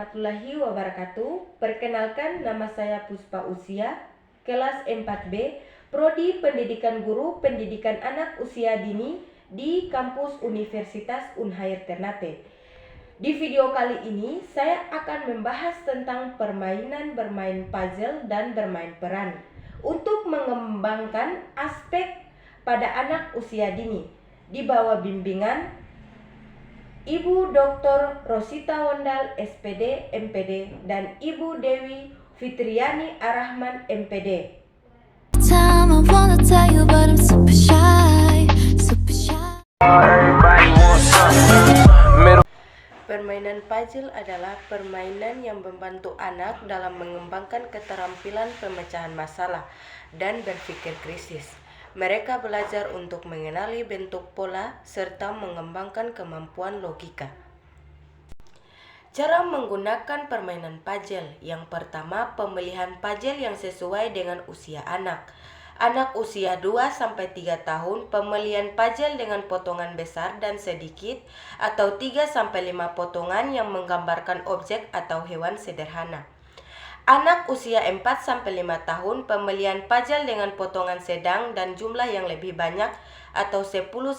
warahmatullahi wabarakatuh. Perkenalkan, nama saya Puspa Usia, kelas 4B, Prodi Pendidikan Guru Pendidikan Anak Usia Dini di kampus Universitas Unhair Ternate. Di video kali ini, saya akan membahas tentang permainan bermain puzzle dan bermain peran untuk mengembangkan aspek pada anak usia dini di bawah bimbingan Ibu Dr. Rosita Wondal, SPD, MPD, dan Ibu Dewi Fitriani Arahman, MPD. Permainan puzzle adalah permainan yang membantu anak dalam mengembangkan keterampilan pemecahan masalah dan berpikir kritis. Mereka belajar untuk mengenali bentuk pola serta mengembangkan kemampuan logika. Cara menggunakan permainan puzzle. Yang pertama, pemilihan puzzle yang sesuai dengan usia anak. Anak usia 2-3 tahun, pemilihan puzzle dengan potongan besar dan sedikit atau 3-5 potongan yang menggambarkan objek atau hewan sederhana. Anak usia 4-5 tahun, pemilihan puzzle dengan potongan sedang dan jumlah yang lebih banyak atau 10-20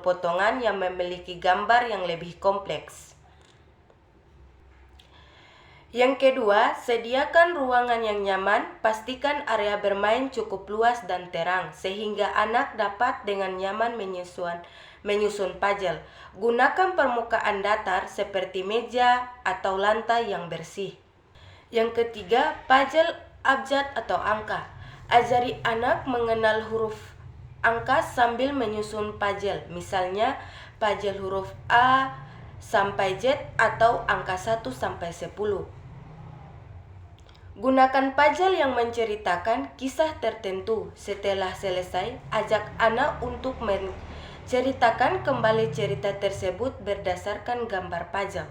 potongan yang memiliki gambar yang lebih kompleks. Yang kedua, sediakan ruangan yang nyaman, pastikan area bermain cukup luas dan terang sehingga anak dapat dengan nyaman menyusun puzzle. Gunakan permukaan datar seperti meja atau lantai yang bersih. Yang ketiga, puzzle abjad atau angka. Ajari anak mengenal huruf angka sambil menyusun puzzle. Misalnya, puzzle huruf A sampai Z atau angka 1-10. Gunakan puzzle yang menceritakan kisah tertentu. Setelah selesai, ajak anak untuk menceritakan kembali cerita tersebut berdasarkan gambar puzzle.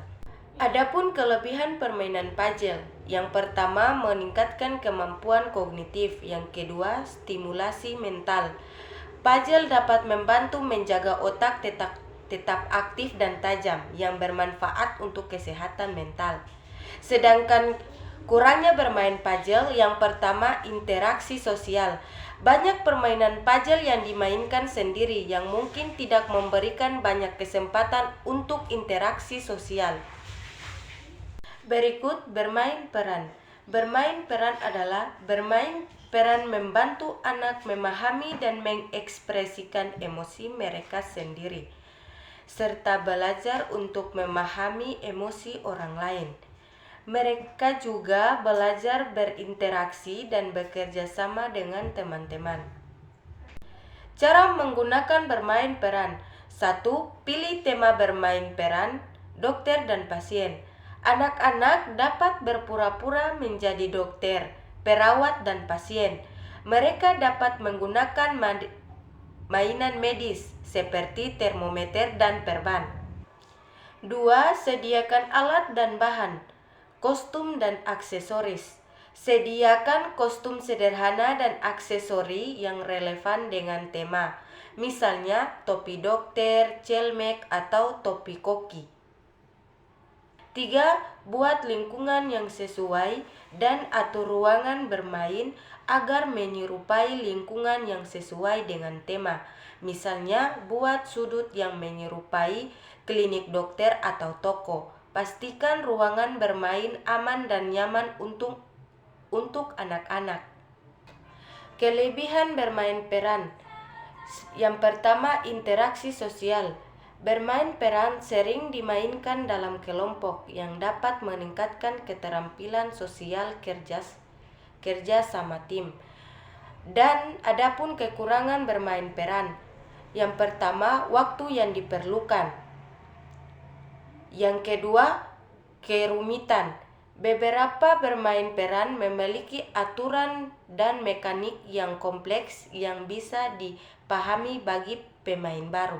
Adapun kelebihan permainan puzzle, yang pertama meningkatkan kemampuan kognitif, yang kedua stimulasi mental. Puzzle dapat membantu menjaga otak tetap aktif dan tajam, yang bermanfaat untuk kesehatan mental. Sedangkan kurangnya bermain puzzle, yang pertama interaksi sosial. Banyak permainan puzzle yang dimainkan sendiri yang mungkin tidak memberikan banyak kesempatan untuk interaksi sosial. Berikut bermain peran. Bermain peran adalah bermain peran membantu anak memahami dan mengekspresikan emosi mereka sendiri, serta belajar untuk memahami emosi orang lain. Mereka juga belajar berinteraksi dan bekerja sama dengan teman-teman. Cara menggunakan bermain peran. 1. Pilih tema bermain peran, dokter dan pasien. Anak-anak dapat berpura-pura menjadi dokter, perawat, dan pasien. Mereka dapat menggunakan mainan medis seperti termometer dan perban. 2. Sediakan alat dan bahan, kostum dan aksesoris. Sediakan kostum sederhana dan aksesori yang relevan dengan tema. Misalnya topi dokter, celmek, atau topi koki. 3. Buat lingkungan yang sesuai dan atur ruangan bermain agar menyerupai lingkungan yang sesuai dengan tema. Misalnya, buat sudut yang menyerupai klinik dokter atau toko. Pastikan ruangan bermain aman dan nyaman untuk anak-anak. Kelebihan bermain peran. Yang pertama, interaksi sosial. Bermain peran sering dimainkan dalam kelompok yang dapat meningkatkan keterampilan sosial kerja sama tim. Dan adapun kekurangan bermain peran. Yang pertama, waktu yang diperlukan. Yang kedua, kerumitan. Beberapa bermain peran memiliki aturan dan mekanik yang kompleks yang bisa dipahami bagi pemain baru.